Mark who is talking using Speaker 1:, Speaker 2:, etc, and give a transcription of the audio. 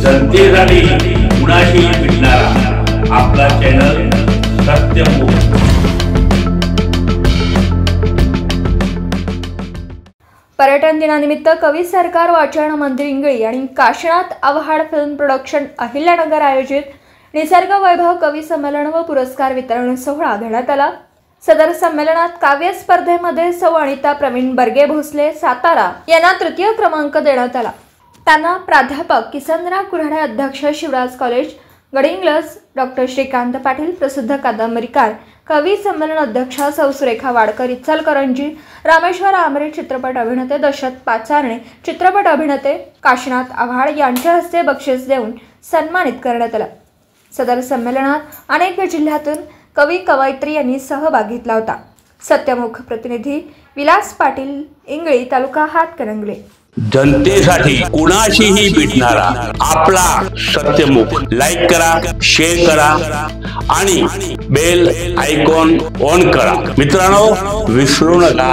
Speaker 1: जनतेसाठी कुणाशी भेटणारा आपला चॅनल सत्यमुख।
Speaker 2: पर्यटन दिनानिमित्त कवी सरकार वाचन मंदिर इंगळी आणि काशीनाथ आव्हाड फिल्म प्रोडक्शन अहिल्यानगर आयोजित निसर्ग वैभव कवी संमेलन व पुरस्कार वितरण सोहळा घेण्यात आला। सदर संमेलनात काव्य स्पर्धेमध्ये सौ अनिता प्रवीण बर्गे भोसले सातारा यांना तृतीय क्रमांक देण्यात आला। त्यांना प्राध्यापक किसनराव कुऱ्हाडे, अध्यक्ष शिवराज कॉलेज गडिंग्लज, डॉक्टर श्रीकांत पाटील, प्रसिद्ध कादंबरीकार कवी संमेलन अध्यक्षा सौ सुरेखा वाडकर इचलकरंजी, रामेश्वर आमरे चित्रपट अभिनेते, दशरथ पाचारणे चित्रपट अभिनेते, काशीनाथ आव्हाड यांच्या हस्ते बक्षीस देऊन सन्मानित करण्यात आलं। सदर संमेलनात अनेक जिल्ह्यातून कवी कवयित्री यांनी सहभाग घेतला होता। सत्यमुख प्रतिनिधी विलास पाटील, इंगळी तालुका हातकणंगले।
Speaker 1: जनतेसाठी कुणाशीही भेटणारा आपला सत्यमुख। लाईक करा, शेअर करा आणि बेल आयकॉन ऑन करा। मित्रांनो, विसरू नका।